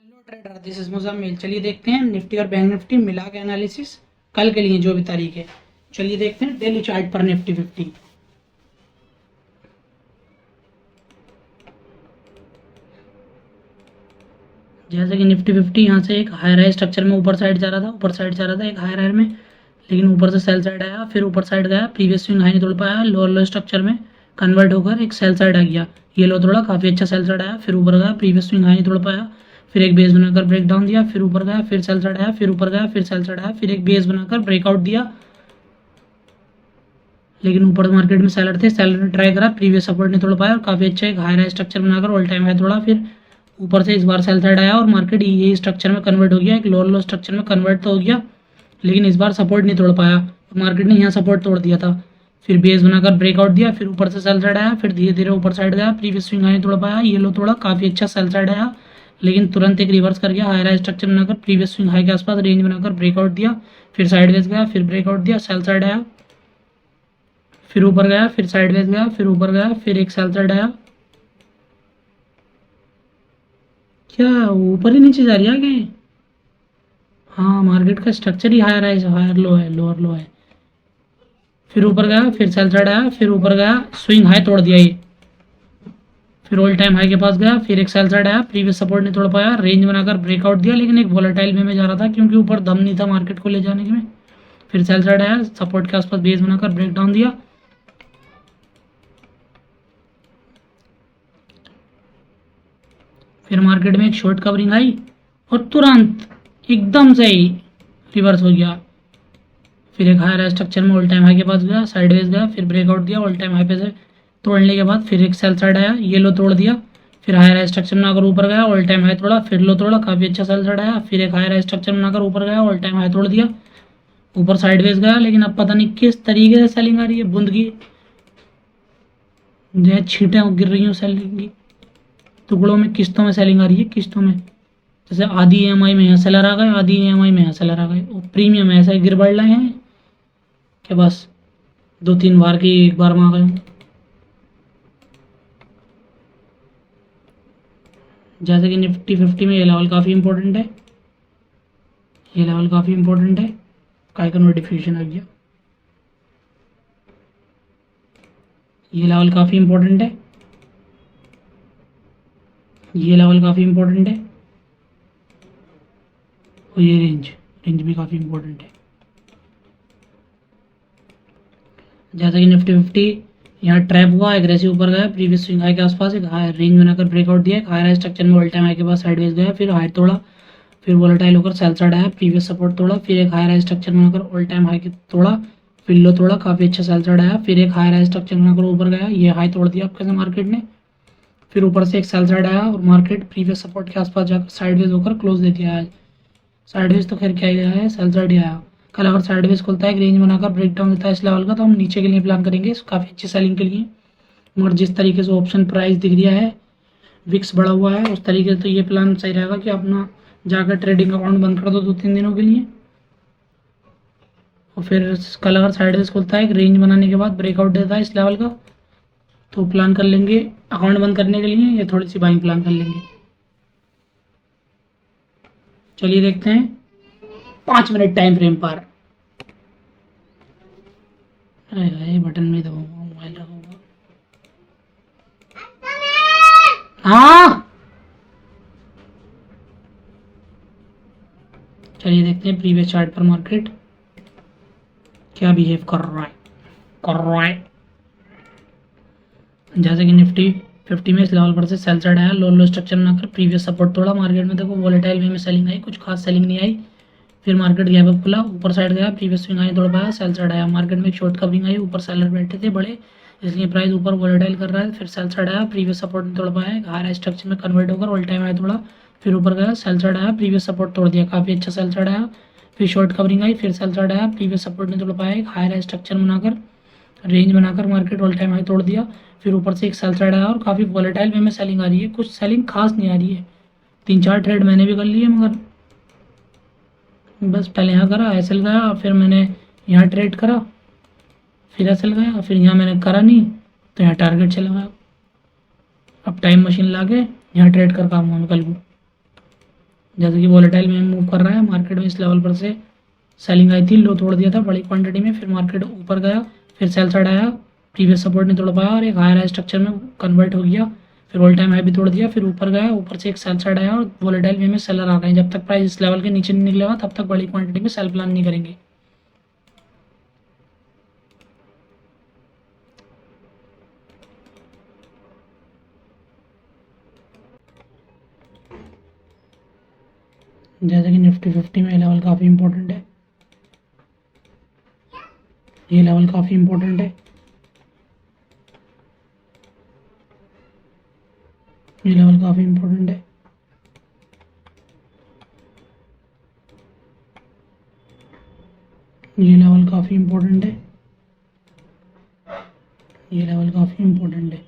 Hello trader, this is Muzammil. चलिए देखते हैं निफ्टी और बैंक निफ्टी मिला के एनालिसिस कल के लिए जो भी तारीख है। चलिए देखते हैं डेली चार्ट पर निफ्टी 50। जैसे कि निफ्टी 50 यहाँ से एक हायर हाई स्ट्रक्चर में ऊपर साइड जा रहा था एक हायर हायर में, लेकिन ऊपर से सेल साइड आया, फिर ऊपर साइड गया, प्रीवियस स्विंग हाई नहीं तोड़ पाया, लोअर लो स्ट्रक्चर में कन्वर्ट होकर एक सेल साइड आ गया। ये लो थोड़ा काफ़ी अच्छा सेल साइड आया, फिर ऊपर गया, प्रीवियस स्विंग हाई नहीं तोड़ पाया, फिर एक बेस बनाकर ब्रेक डाउन दिया, फिर ऊपर गया, फिर सेल साइड आया, फिर ऊपर गया, फिर सेल साइड आया, फिर एक बेस बनाकर ब्रेकआउट दिया। लेकिन ऊपर मार्केट में सेलर ने ट्राई करा, प्रीवियस सपोर्ट नहीं तोड़ पाया और काफ़ी अच्छा एक हाई स्ट्रक्चर बनाकर ऑल टाइम हाई तोड़ा। फिर ऊपर से इस बार सेल साइड आया और मार्केट यही स्ट्रक्चर में कन्वर्ट हो गया, एक लोअर लो स्ट्रक्चर में कन्वर्ट तो हो गया, लेकिन इस बार सपोर्ट नहीं तोड़ पाया। मार्केट ने यहाँ सपोर्ट तोड़ दिया था, फिर बेस बनाकर ब्रेकआउट दिया, फिर ऊपर से सेल साइड आया, फिर धीरे धीरे ऊपर साइड गया, प्रीवियस स्विंग हाई नहीं तोड़ पाया, ये लो तोड़ा, काफ़ी अच्छा सेल साइड आया, लेकिन तुरंत एक रिवर्स कर गया, हाई स्ट्रक्चर बनाकर प्रीवियस स्विंग हाई के आसपास रेंज बनाकर ब्रेकआउट दिया, फिर साइडवेज गया, फिर ब्रेकआउट दिया, सेल साइड आया, फिर ऊपर गया, फिर साइडवेज गया, फिर ऊपर गया, फिर एक सेल साइड आया। क्या ऊपर ही नीचे जा रही है आगे? हाँ, मार्केट का स्ट्रक्चर ही हायर है, हायर लो है, लोअर लो है। फिर ऊपर गया, फिर सेल साइड आया, फिर ऊपर गया, स्विंग हाई तोड़ दिया ये, फिर ऑल टाइम हाई के पास गया, फिर एक सेल साइड आया, प्रीवियस सपोर्ट नहीं तोड़ पाया, रेंज बनाकर ब्रेकआउट दिया, लेकिन एक वोलेटाइल वे में जा रहा था क्योंकि ऊपर दम नहीं था मार्केट को ले जाने में। फिर सेल साइड आया, सपोर्ट के आसपास बेस बनाकर ब्रेक डाउन दिया, फिर मार्केट में एक शॉर्ट कवरिंग आई और तुरंत एकदम से ही रिवर्स हो गया। फिर एक हायर स्ट्रक्चर में ऑल टाइम हाई के पास गया, साइडवेज गया, फिर ब्रेकआउट दिया, ऑल टाइम हाई पे से तोड़ने के बाद फिर एक सेल साइड आया, ये लो तोड़ दिया, फिर हायर स्ट्रक्चर बनाकर ऊपर गया, ऑल टाइम हाई तोड़ा, फिर लो तोड़ा, काफ़ी अच्छा सेल साइड आया, फिर एक हायर स्ट्रक्चर बनाकर ऊपर गया, ऑल टाइम हाई तोड़ दिया, ऊपर साइडवेज गया, लेकिन अब पता नहीं किस तरीके से सेलिंग आ रही है, बूंद की जो छींटें गिर रही हैं सेलिंग की, टुकड़ों में, किस्तों में सेलिंग आ रही है, किस्तों में। जैसे आधी EMI में यहाँ सेलर आ गए, आधी EMI में यहाँ सेलर आ गए, और प्रीमियम ऐसे गिर बढ़ रहे हैं कि बस 2-3 बार की एक बार में आ गए। जैसे कि निफ्टी 50 में ये लेवल काफ़ी इंपॉर्टेंट है, ये लेवल काफ़ी इंपॉर्टेंट है, काय का नोटिफिकेशन आ गया, ये लेवल काफ़ी इंपॉर्टेंट है, ये लेवल काफ़ी इंपॉर्टेंट है, और ये रेंज भी काफ़ी इंपॉर्टेंट है। जैसा कि निफ्टी 50 यहाँ ट्रैप हुआ, एग्रेसिव ऊपर गया, प्रीवियस स्विंग हाई के आसपास एक हाई रेंज बनाकर ब्रेकआउट दिया, एक हाई स्ट्रक्चर में ऑल टाइम हाई के पास साइडवेज गया, फिर हाई तोड़ा, फिर वोलेटाइल होकर सेल साइड आया, प्रीवियस सपोर्ट तोड़ा, फिर एक हाई स्ट्रक्चर बनाकर ऑल टाइम हाई के तोड़ा, फिर लो तोड़ा, काफ़ी अच्छा सेल साइड आया, फिर एक हाई स्ट्रक्चर बनाकर ऊपर गया, ये हाई तोड़ दिया आपके मार्केट ने, फिर ऊपर से एक सेल साइड आया और मार्केट प्रीवियस सपोर्ट के आसपास जाकर साइडवेज होकर क्लोज दे दिया है। साइडवेज तो खैर क्या ही गया है, सेल साइड ही आया। कल अगर साइडवेज खुलता है, एक रेंज बनाकर ब्रेक डाउन देता है इस लेवल का, तो हम नीचे के लिए प्लान करेंगे काफ़ी अच्छी सेलिंग के लिए। मगर जिस तरीके से ऑप्शन प्राइस दिख रहा है, विक्स बढ़ा हुआ है, उस तरीके से तो ये प्लान सही रहेगा कि अपना जाकर ट्रेडिंग अकाउंट बंद कर दो 2-3 दिनों के लिए, और फिर कल अगर साइडवेज खुलता है, एक रेंज बनाने के बाद ब्रेकआउट देता है इस लेवल का, तो प्लान कर लेंगे अकाउंट बंद करने के लिए, या थोड़ी सी बाइंग प्लान कर लेंगे। चलिए देखते हैं 5 मिनट टाइम फ्रेम पर। अरे बटन में दबाऊंगा, मोबाइल रखूंगा। हाँ, चलिए देखते हैं प्रीवियस चार्ट पर मार्केट क्या बिहेव कर रहा है। जैसे कि निफ्टी 50 में इस लेवल पर से सेल साइड आया, लो स्ट्रक्चर बनाकर प्रीवियस सपोर्ट तोड़ा, मार्केट में देखो वोलेटाइल वे में सेलिंग आई, कुछ खास सेलिंग नहीं आई, फिर मार्केट गैप अप खुला, ऊपर साइड गया, प्रीवियस स्विंग आई तोड़ पाया, सेल साइड आया, मार्केट में एक शॉर्ट कवरिंग आई, ऊपर सेलर बैठे थे बड़े, इसलिए प्राइस ऊपर वोलेटाइल कर रहा है, फिर सेल साइड आया, प्रीवियस सपोर्ट नहीं तोड़ पाया, हाई स्ट्रक्चर में कन्वर्ट होकर ऑल टाइम आई तोड़ा, फिर ऊपर गया, सेल साइड आया, प्रीवियस सपोर्ट तोड़ दिया, काफ़ी अच्छा सेल साइड आया, फिर शॉर्ट कवरिंग आई, फिर सेल साइड आया, प्रीवियस सपोर्ट नहीं तोड़ पाया, एक हाई स्ट्रक्चर बनाकर रेंज बनाकर मार्केट ऑल टाइम हाई तोड़ दिया, फिर ऊपर से एक सेल साइड आया और काफ़ी वॉलेटाइल वे में सेलिंग आ रही है, कुछ सेलिंग खास नहीं आ रही है। 3-4 ट्रेड मैंने भी कर लिए, मगर बस पहले यहाँ करा, एसएल गया, फिर मैंने यहाँ ट्रेड करा, फिर एसएल गया, फिर यहाँ मैंने करा नहीं तो यहाँ टारगेट चला गया। अब टाइम मशीन ला के यहाँ ट्रेड कर पाऊंगा मैं कल को। जैसे कि वॉलेटाइल में मूव कर रहा है मार्केट में, इस लेवल पर से सेलिंग आई थी, लो तोड़ दिया था बड़ी क्वांटिटी में, फिर मार्केट ऊपर गया, फिर सेल साइड आया, प्रीवियस सपोर्ट नहीं तोड़ पाया और एक हायर स्ट्रक्चर में कन्वर्ट हो गया, फिर ऑल टाइम हाई भी तोड़ दिया, फिर ऊपर गया, ऊपर से एक सेल साइड आया और वॉलेटाइल वे में सेलर आ गए। जब तक प्राइस इस लेवल के नीचे नहीं निकलेगा तब तक बड़ी क्वांटिटी में सेल प्लान नहीं करेंगे। जैसे कि निफ्टी 50 में ये लेवल काफ़ी इंपॉर्टेंट है, ये लेवल काफ़ी इंपॉर्टेंट है, ये लेवल काफ़ी इंपॉर्टेंट है, ये लेवल काफ़ी इंपॉर्टेंट है, ये लेवल काफ़ी इंपॉर्टेंट है।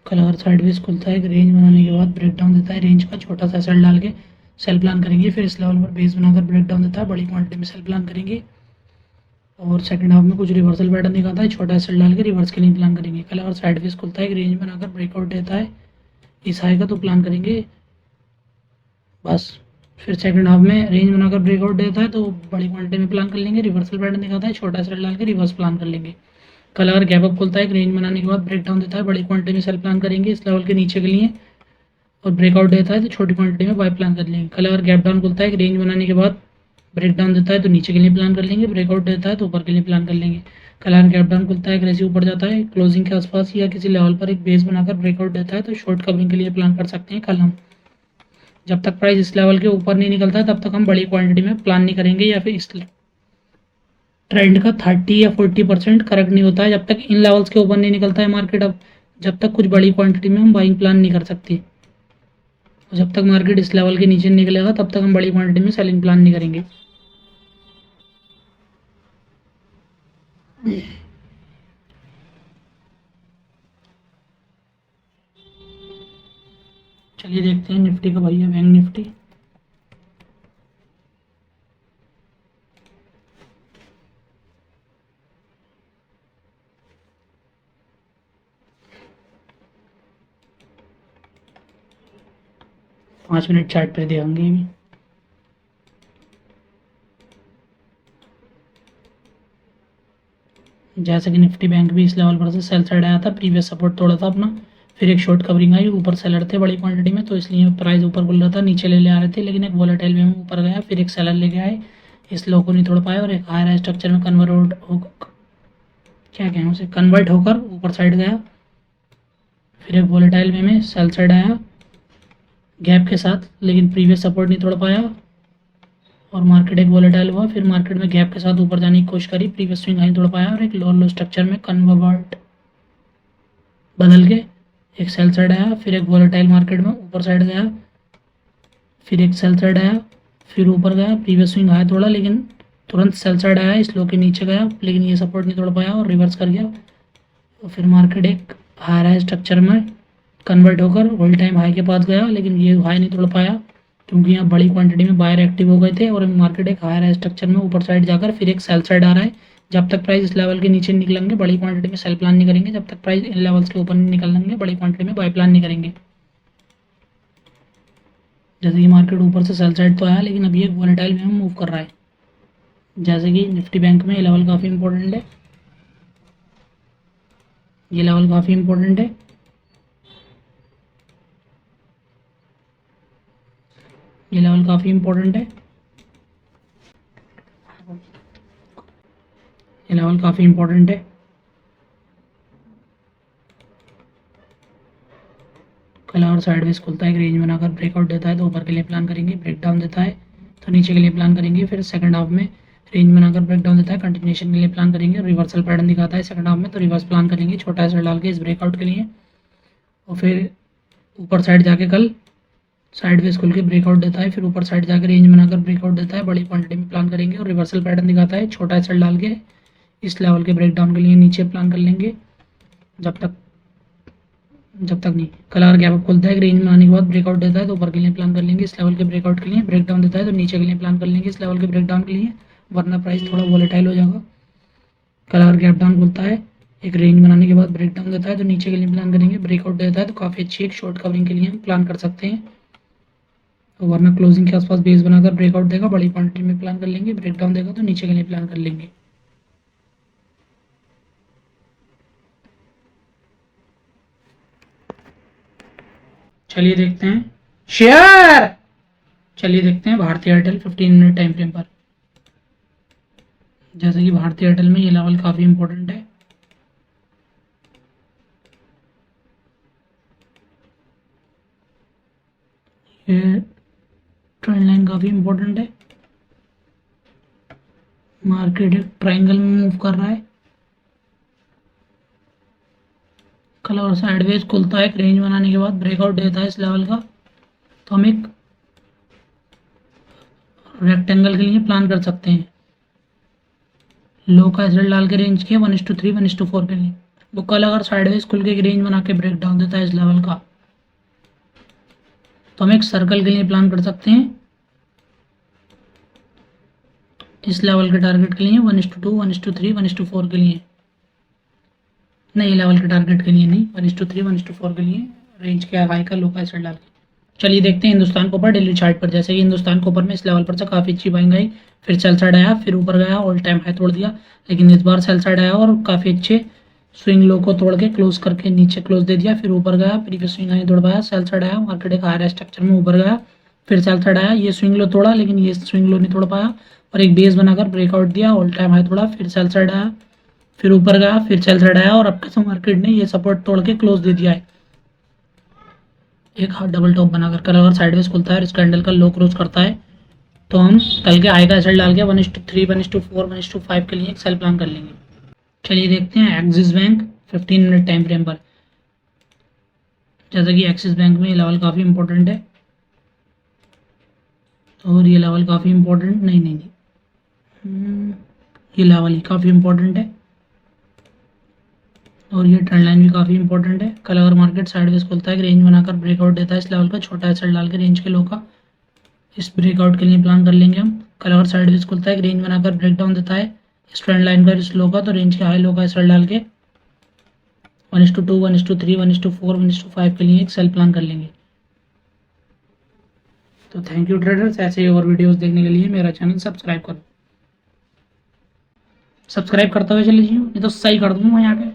कल अगर साइडवेज खुलता है, रेंज बनाने के बाद ब्रेक डाउन देता है, रेंज का छोटा सा सेल डाल के सेल प्लान करेंगे, फिर इस लेवल पर बेस बनाकर ब्रेक डाउन देता है, बड़ी क्वांटिटी में सेल प्लान करेंगे और सेकंड हाफ में कुछ रिवर्सल पैटर्न दिखाता है, छोटा सेल डाल के रिवर्स के लिए प्लान करेंगे। कल अगर साइडवेज खुलता है, रेंज बनाकर ब्रेकआउट देता है इस हाई का तो प्लान करेंगे बस। फिर सेकंड हाफ में रेंज बनाकर ब्रेकआउट देता है तो बड़ी क्वांटिटी में प्लान कर लेंगे, रिवर्सल पैटर्न दिखाता है, छोटा सेल डाल के रिवर्स प्लान कर लेंगे। कल अगर गैप अप खुलता है, रेंज बनाने के बाद ब्रेक डाउन देता है, बड़ी क्वांटिटी में सेल प्लान करेंगे इस लेवल के नीचे के लिए और ब्रेकआउट देता है तो छोटी क्वांटिटी में बाय प्लान कर लेंगे। कल अगर गैप डाउन खुलता है, रेंज बनाने के बाद ब्रेक डाउन देता है तो नीचे के लिए प्लान कर लेंगे, ब्रेकआउट देता है तो ऊपर के लिए प्लान कर लेंगे। कल अगर गैप डाउन खुलता है, एग्रेसिव ऊपर जाता है क्लोजिंग के आसपास या किसी लेवल पर एक बेस बनाकर ब्रेकआउट देता है तो शॉर्ट कवरिंग के लिए प्लान कर सकते हैं। कल हम जब तक प्राइस इस लेवल के ऊपर नहीं निकलता है तब तक हम बड़ी क्वांटिटी में प्लान नहीं करेंगे, या फिर इस ट्रेंड का 30 या 40% करेक्ट नहीं होता है जब तक इन लेवल्स के ऊपर नहीं निकलता है मार्केट। अब जब तक कुछ बड़ी क्वांटिटी में हम बाइंग प्लान नहीं कर सकते, जब तक मार्केट इस लेवल के नीचे निकलेगा तब तक हम बड़ी क्वांटिटी में सेलिंग प्लान नहीं करेंगे। चलिए देखते हैं निफ्टी का भैया, बैंक निफ्टी। पाँच मिनट चार्ट पर देखेंगे भी। जैसे कि निफ्टी बैंक भी इस लेवल पर से सेल साइड आया था, प्रीवियस सपोर्ट तोड़ा था अपना, फिर एक शॉर्ट कवरिंग आई, ऊपर सेलर थे बड़ी क्वांटिटी में तो इसलिए प्राइस ऊपर खुल रहा था, नीचे ले आ रहे थे, लेकिन एक वोलेटाइल में ऊपर गया, फिर एक सेलर लेके आए, इस लो को नहीं तोड़ पाया और एक हायर स्ट्रक्चर में कन्वर्ट होकर ऊपर साइड गया, फिर एक वोलेटाइल में सेल साइड आया गैप के साथ, लेकिन प्रीवियस सपोर्ट नहीं तोड़ पाया और मार्केट एक वोलेटाइल हुआ, फिर मार्केट में गैप के साथ ऊपर जाने की कोशिश करी, प्रीवियस स्विंग हाई तोड़ पाया और एक लोअर लो स्ट्रक्चर में कन्वर्ट बदल के एक सेल साइड आया, फिर एक वोलेटाइल मार्केट में ऊपर साइड गया, फिर एक सेल साइड आया, फिर ऊपर गया, प्रीवियस स्विंग हाई तोड़ा लेकिन तुरंत सेल साइड आया, इस लो के नीचे गया लेकिन ये सपोर्ट नहीं तोड़ पाया और रिवर्स कर गया और फिर मार्केट एक हायर स्ट्रक्चर में कन्वर्ट होकर ऑल टाइम हाई के पास गया, लेकिन ये हाई नहीं तोड़ पाया क्योंकि यहाँ बड़ी क्वांटिटी में बायर एक्टिव हो गए थे और मार्केट एक हायर स्ट्रक्चर में ऊपर साइड जाकर फिर एक सेल साइड आ रहा है। जब तक प्राइस इस लेवल के नीचे निकलेंगे बड़ी क्वांटिटी में सेल प्लान नहीं करेंगे, जब तक प्राइस इन लेवल्स के ऊपर नहीं निकलेंगे बड़ी क्वांटिटी में बाय प्लान नहीं करेंगे। जैसे कि मार्केट ऊपर से सेल साइड तो आया लेकिन अभी एक वोलेटाइल में मूव कर रहा है। जैसे कि निफ्टी बैंक में ये लेवल काफ़ी इंपॉर्टेंट है, ये लेवल काफ़ी इंपॉर्टेंट है, ये लेवल काफ़ी इंपॉर्टेंट है, ये लेवल काफ़ी इंपॉर्टेंट है। कल और साइडवेज खुलता है, रेंज बनाकर ब्रेकआउट देता है तो ऊपर के लिए प्लान करेंगे, ब्रेक डाउन देता है तो नीचे के लिए प्लान करेंगे, फिर सेकंड हाफ में रेंज बनाकर ब्रेक डाउन देता है कंटिन्यूएशन के लिए प्लान करेंगे, रिवर्सल पैटर्न दिखाता है सेकंड हाफ में तो रिवर्स प्लान करेंगे छोटा सा डाल के इस ब्रेकआउट के लिए और फिर ऊपर साइड जाके कल साइडवेज खुल के ब्रेकआउट देता है, फिर ऊपर साइड जाकर रेंज बनाकर ब्रेकआउट देता है, बड़ी क्वांटिटी में प्लान करेंगे और रिवर्सल पैटर्न दिखाता है छोटा सेल डाल के इस लेवल के ब्रेकडाउन के लिए नीचे प्लान कर लेंगे जब तक नहीं। कल अगर गैप अप खुलता है, रेंज में आने के बाद ब्रेकआउट देता है तो ऊपर के लिए प्लान कर लेंगे इस लेवल के ब्रेकआउट के लिए, ब्रेकडाउन देता है तो नीचे के लिए प्लान कर लेंगे इस लेवल के ब्रेकडाउन के लिए, वरना प्राइस थोड़ा वोलेटाइल हो जाएगा। कल अगर गैप डाउन खुलता है, एक रेंज बनाने के बाद ब्रेक डाउन देता है तो नीचे के लिए प्लान करेंगे, ब्रेकआउट देता है तो काफ़ी अच्छी एक शॉर्ट कवरिंग के लिए हम प्लान कर सकते हैं। तो वरना क्लोजिंग के आसपास बेस बनाकर ब्रेकआउट देगा, बड़ी क्वांटिटी में प्लान कर लेंगे, ब्रेक डाउन देगा तो नीचे के लिए प्लान कर लेंगे। चलिए देखते हैं शेयर, चलिए देखते हैं Bharti Airtel 15 minute time frame पर। जैसे कि भारती एयरटेल में ये लेवल काफ़ी इंपॉर्टेंट है, ये ट्रेंड लाइन काफ़ी इंपॉर्टेंट है। मार्केट एक ट्रायंगल में मूव कर रहा है, कलर साइडवेज खुलता है, एक रेंज बनाने के बाद ब्रेकआउट देता है इस लेवल का, तो हम एक रेक्टेंगल के लिए प्लान कर सकते हैं। लो का एसएल डाल के रेंज के 1:3 1:4 के लिए, वो कल अगर साइडवेज खुल के एक रेंज बना के ब्रेक डाउन देता है इस लेवल का, तो हम एक सर्कल के लिए प्लान कर सकते हैं इस लेवल के टारगेट के लिए 1:2 1:3 1:4 के लिए, नहीं लेवल के टारगेट के लिए नहीं, 1:3 1:4 के लिए रेंज के हाई का लो का एसएल डाल के। चलिए देखते हैं हिंदुस्तान कॉपर डेली चार्ट पर। जैसे कि हिंदुस्तान कॉपर में इस लेवल पर से काफ़ी अच्छी बाइंग आई, फिर सेल साइड आया, फिर ऊपर गया, ऑल टाइम हाई तोड़ दिया, लेकिन इस बार सेल साइड आया और काफ़ी अच्छे स्विंग लो को तोड़ के क्लोज करके नीचे क्लोज दे दिया, फिर ऊपर गया, प्रीवियस स्विंग हाई तोड़ पाया, सेल साइड आया, मार्केट एक हायर स्ट्रक्चर में ऊपर गया, फिर सेल साइड आया, ये स्विंग लो तोड़ा लेकिन ये स्विंग लो नहीं तोड़ पाया और एक बेस बनाकर ब्रेकआउट दिया, ऑल टाइम हाई तोड़ा, फिर सेल साइड आया, फिर ऊपर गया, फिर सेल साइड आया और अब तक मार्केट ने ये सपोर्ट तोड़ के क्लोज दे दिया है एक हार्ड डबल टॉप बनाकर। कल अगर साइडवेज खुलता है, इस कैंडल का लो क्रॉस करता है, तो हम कल के हाई का एसएल डाल के 1:3 1:4 1:5 के लिए एक सेल प्लान कर लेंगे। चलिए देखते हैं axis bank 15 minute time frame पर। जैसा कि एक्सिस बैंक में ये लेवल काफ़ी इंपॉर्टेंट है और ये लेवल काफ़ी इंपॉर्टेंट नहीं, ये लेवल ही काफ़ी इंपॉर्टेंट है और ये ट्रेंड लाइन भी काफ़ी इंपॉर्टेंट है। कल अगर मार्केट साइडवेज खुलता है, रेंज बनाकर ब्रेकआउट देता है इस लेवल का, छोटा एसएल डाल के रेंज के लो का, इस ब्रेकआउट के लिए प्लान कर लेंगे हम। कल अगर साइडवेज खुलता है, रेंज बनाकर ब्रेक डाउन देता है इस ट्रेंड लाइन का, इस लो का, तो रेंज के हाई लो का एसएल डाल के 1:2 1:3 1:4 1:5 के लिए एक सेल प्लान कर लेंगे। तो थैंक यू ट्रेडर्स, ऐसे ही और वीडियोस देखने के लिए मेरा चैनल सब्सक्राइब करो, सब्सक्राइब करते हुए चले जाइए, नहीं तो सही कर दूंगा यहाँ पे।